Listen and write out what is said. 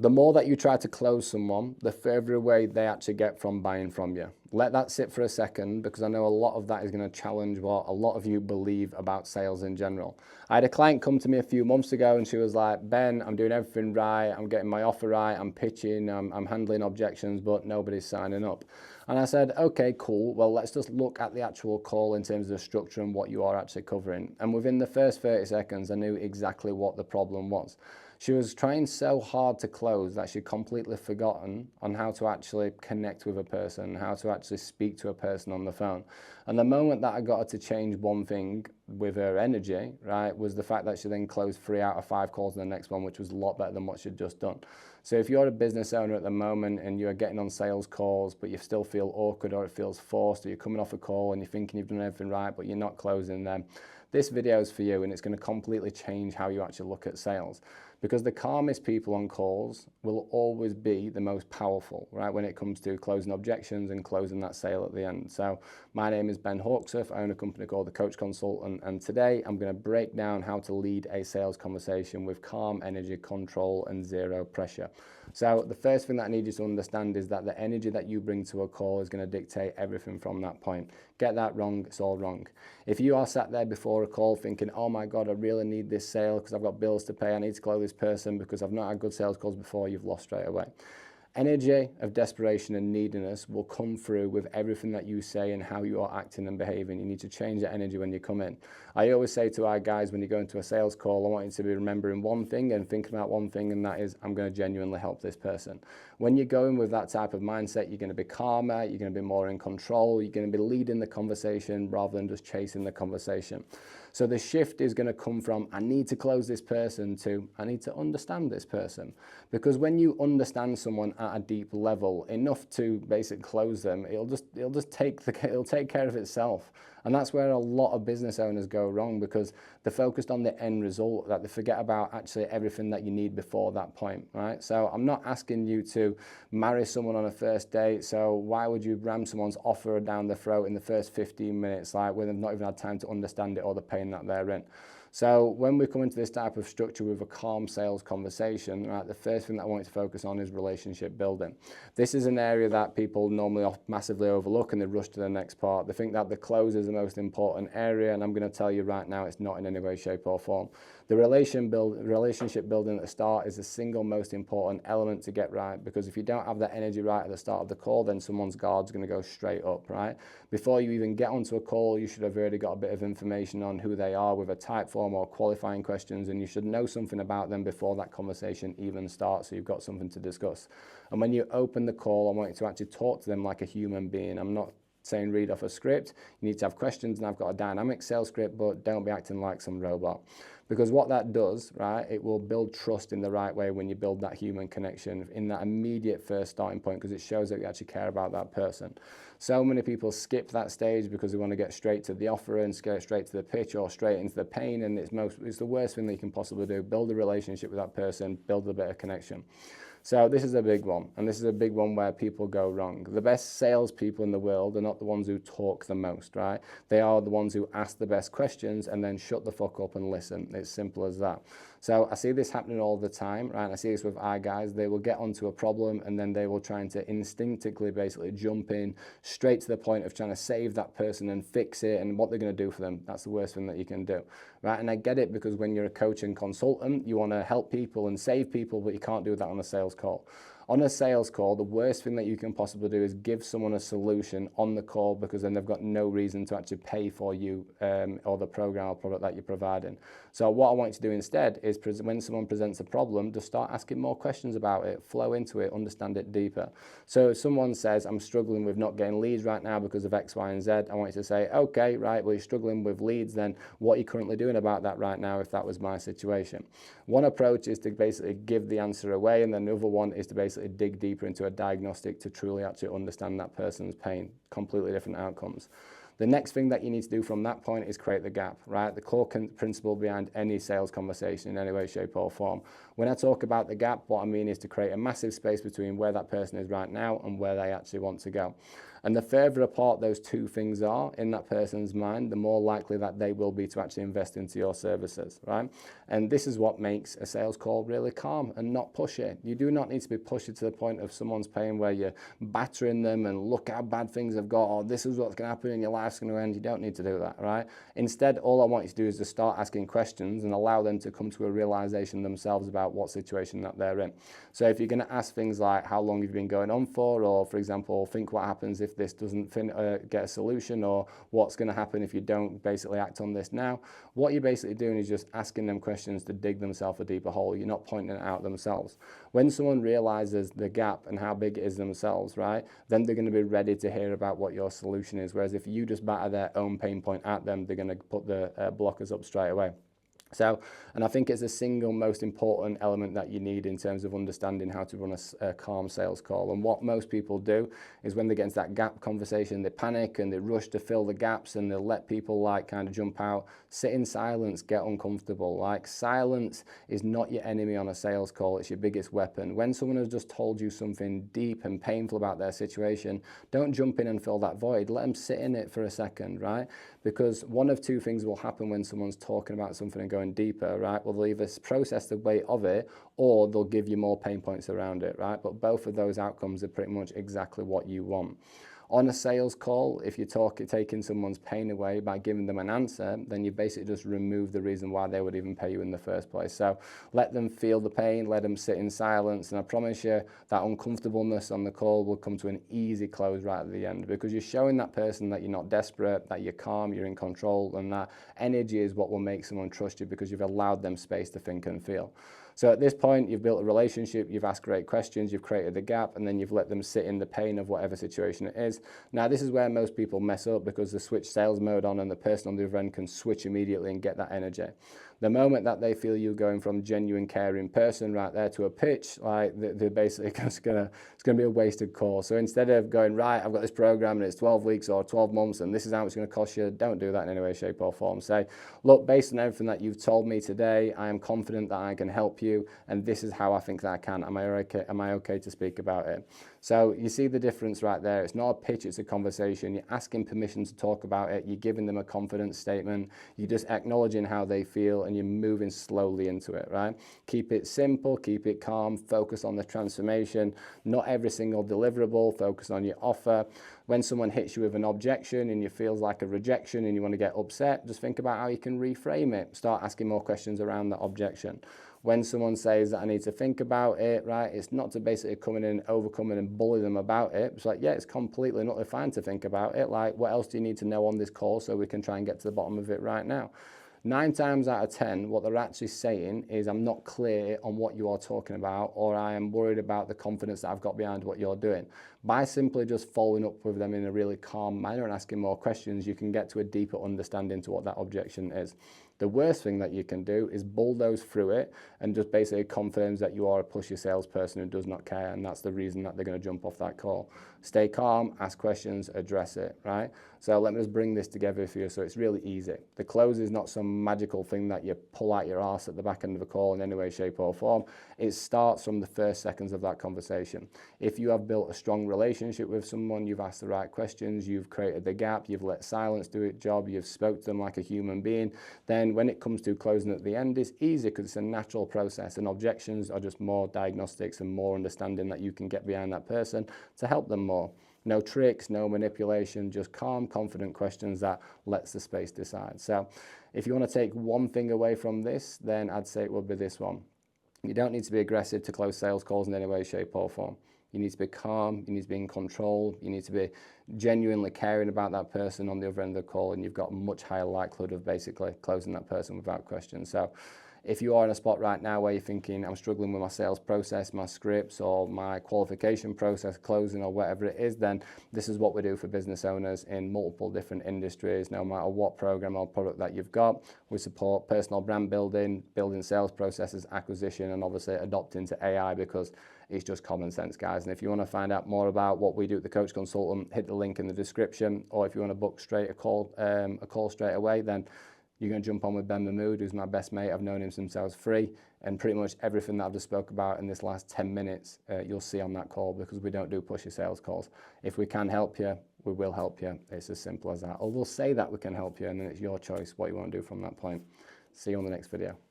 The more that you try to close someone, the further away they actually get from buying from you. Let that sit for a second, because I know a lot of that is going to challenge what a lot of you believe about sales in general. I had a client come to me a few months ago and she was like, Ben, I'm doing everything right, I'm getting my offer right, I'm pitching, I'm handling objections, but nobody's signing up. And I said, okay, cool, well, let's just look at the actual call in terms of the structure and what you are actually covering. And within the first 30 seconds, I knew exactly what the problem was. She was trying so hard to close that she'd completely forgotten on how to actually connect with a person, how to actually speak to a person on the phone. And the moment that I got her to change one thing with her energy, right, was the fact that she then closed 3 out of 5 calls in the next one, which was a lot better than what she'd just done. So if you're a business owner at the moment and you're getting on sales calls, but you still feel awkward or it feels forced, or you're coming off a call and you're thinking you've done everything right, but you're not closing them, this video is for you, and it's going to completely change how you actually look at sales. Because the calmest people on calls will always be the most powerful, right, when it comes to closing objections and closing that sale at the end. So my name is Ben Hawksworth. I own a company called The Coach Consultant, and today I'm going to break down how to lead a sales conversation with calm energy, control, and zero pressure. So the first thing that I need you to understand is that the energy that you bring to a call is going to dictate everything from that point. Get that wrong, it's all wrong. If you are sat there before a call thinking, oh my God, I really need this sale because I've got bills to pay, I need to close this person because I've not had good sales calls before, you've lost straight away. Energy of desperation and neediness will come through with everything that you say and how you are acting and behaving. You need to change that energy when you come in. I always say to our guys, when you go into a sales call, I want you to be remembering one thing and thinking about one thing, and that is, I'm going to genuinely help this person. When you're going with that type of mindset, you're going to be calmer, you're going to be more in control, you're going to be leading the conversation rather than just chasing the conversation. So the shift is going to come from, I need to close this person, to, I need to understand this person. Because when you understand someone at a deep level, enough to basically close them, it'll take care of itself. And that's where a lot of business owners go wrong, because they're focused on the end result, that they forget about actually everything that you need before that point, right? So I'm not asking you to marry someone on a first date, so why would you ram someone's offer down their throat in the first 15 minutes, like when they've not even had time to understand it or the pain that they're in? So when we come into this type of structure with a calm sales conversation, right, the first thing that I want you to focus on is relationship building. This is an area that people normally massively overlook and they rush to the next part. They think that the close is the most important area, and I'm going to tell you right now it's not in any way, shape or form. The relationship building at the start is the single most important element to get right, because if you don't have that energy right at the start of the call, then someone's guard's going to go straight up, right? Before you even get onto a call, you should have already got a bit of information on who they are with a type form or qualifying questions, and you should know something about them before that conversation even starts, so you've got something to discuss. And when you open the call, I want you to actually talk to them like a human being. I'm not saying read off a script. You need to have questions, and I've got a dynamic sales script, but don't be acting like some robot. Because what that does, right, it will build trust in the right way when you build that human connection in that immediate first starting point, because it shows that you actually care about that person. So many people skip that stage because they want to get straight to the offer and get straight to the pitch or straight into the pain, and it's the worst thing that you can possibly do. Build a relationship with that person, build a bit of connection. So this is a big one, and this is a big one where people go wrong. The best salespeople in the world are not the ones who talk the most, right? They are the ones who ask the best questions and then shut the fuck up and listen. It's simple as that. So I see this happening all the time, right? I see this with our guys. They will get onto a problem and then they will try to instinctively basically jump in straight to the point of trying to save that person and fix it and what they're going to do for them. That's the worst thing that you can do, right? And I get it, because when you're a coach and consultant, you want to help people and save people, but you can't do that on a sales call. On a sales call, the worst thing that you can possibly do is give someone a solution on the call, because then they've got no reason to actually pay for you or the program or product that you're providing. So what I want you to do instead is when someone presents a problem, just start asking more questions about it, flow into it, understand it deeper. So if someone says, I'm struggling with not getting leads right now because of X, Y, and Z, I want you to say, okay, right, well, you're struggling with leads, then what are you currently doing about that right now if that was my situation? One approach is to basically give the answer away, and then the other one is to basically dig deeper into a diagnostic to truly actually understand that person's pain. Completely different outcomes. The next thing that you need to do from that point is create the gap, right? The core principle behind any sales conversation in any way, shape or form. When I talk about the gap, what I mean is to create a massive space between where that person is right now and where they actually want to go. And the further apart those two things are in that person's mind, the more likely that they will be to actually invest into your services, right? And this is what makes a sales call really calm and not pushy. You do not need to be pushy to the point of someone's pain where you're battering them and look how bad things have got, or this is what's going to happen and your life's going to end. You don't need to do that, right? Instead, all I want you to do is to start asking questions and allow them to come to a realization themselves about what situation that they're in. So if you're going to ask things like how long you've been going on for, or for example, think what happens if this doesn't get a solution, or what's going to happen if you don't basically act on this now, what you're basically doing is just asking them questions to dig themselves a deeper hole. You're not pointing it out themselves. When someone realizes the gap and how big it is themselves, right, then they're going to be ready to hear about what your solution is. Whereas if you just batter their own pain point at them, they're going to put the blockers up straight away. So, and I think it's the single most important element that you need in terms of understanding how to run a calm sales call. And what most people do is when they get into that gap conversation, they panic and they rush to fill the gaps and they let people like kind of jump out. Sit in silence, get uncomfortable. Like silence is not your enemy on a sales call, it's your biggest weapon. When someone has just told you something deep and painful about their situation, don't jump in and fill that void. Let them sit in it for a second, right? Because one of two things will happen when someone's talking about something and going deeper, right? Well, they'll either process the weight of it or they'll give you more pain points around it, right? But both of those outcomes are pretty much exactly what you want. On a sales call, if you're taking someone's pain away by giving them an answer, then you basically just remove the reason why they would even pay you in the first place. So let them feel the pain, let them sit in silence, and I promise you that uncomfortableness on the call will come to an easy close right at the end, because you're showing that person that you're not desperate, that you're calm, you're in control, and that energy is what will make someone trust you because you've allowed them space to think and feel. So at this point, you've built a relationship, you've asked great questions, you've created the gap, and then you've let them sit in the pain of whatever situation it is. Now, this is where most people mess up because they switch sales mode on and the person on the other end can switch immediately and get that energy. The moment that they feel you going from genuine caring person right there to a pitch, like they're basically it's gonna be a wasted call. So instead of going, right, I've got this program and it's 12 weeks or 12 months and this is how much it's gonna cost you, don't do that in any way, shape or form. Say, look, based on everything that you've told me today, I am confident that I can help you and this is how I think that I can. Am I okay to speak about it? So you see the difference right there. It's not a pitch, it's a conversation. You're asking permission to talk about it. You're giving them a confidence statement. You're just acknowledging how they feel and you're moving slowly into it, right? Keep it simple, keep it calm, focus on the transformation, not every single deliverable, focus on your offer. When someone hits you with an objection and it feels like a rejection and you want to get upset, just think about how you can reframe it. Start asking more questions around that objection. When someone says that I need to think about it, right, it's not to basically come in and overcome it and bully them about it. It's like, yeah, it's completely not fine to think about it. Like, what else do you need to know on this call so we can try and get to the bottom of it right now? 9 times out of 10, what they're actually saying is I'm not clear on what you are talking about, or I am worried about the confidence that I've got behind what you're doing. By simply just following up with them in a really calm manner and asking more questions, you can get to a deeper understanding to what that objection is. The worst thing that you can do is bulldoze through it and just basically confirms that you are a pushy salesperson who does not care, and that's the reason that they're going to jump off that call. Stay calm, ask questions, address it, right? So let me just bring this together for you so it's really easy. The close is not some magical thing that you pull out your arse at the back end of a call in any way, shape or form. It starts from the first seconds of that conversation. If you have built a strong relationship with someone, you've asked the right questions, you've created the gap, you've let silence do its job, you've spoke to them like a human being, then when it comes to closing at the end, it's easy because it's a natural process, and objections are just more diagnostics and more understanding that you can get behind that person to help them more. No tricks, no manipulation, just calm, confident questions that lets the space decide. So if you want to take one thing away from this, then I'd say it would be this one. You don't need to be aggressive to close sales calls in any way, shape or form. You need to be calm, you need to be in control, you need to be genuinely caring about that person on the other end of the call, and you've got a much higher likelihood of basically closing that person without question. So If you are in a spot right now where you're thinking, I'm struggling with my sales process, my scripts, or my qualification process, closing, or whatever it is, then this is what we do for business owners in multiple different industries. No matter what program or product that you've got, we support personal brand building, building sales processes, acquisition, and obviously adopting to AI, because it's just common sense, guys. And if you want to find out more about what we do at the Coach Consultant, hit the link in the description. Or if you want to book a call straight away, then you're going to jump on with Ben Mahmood, who's my best mate. I've known him since I was 3, and pretty much everything that I've just spoke about in this last 10 minutes, you'll see on that call, because we don't do pushy sales calls. If we can help you, we will help you. It's as simple as that. Or we'll say that we can help you, and then it's your choice what you want to do from that point. See you on the next video.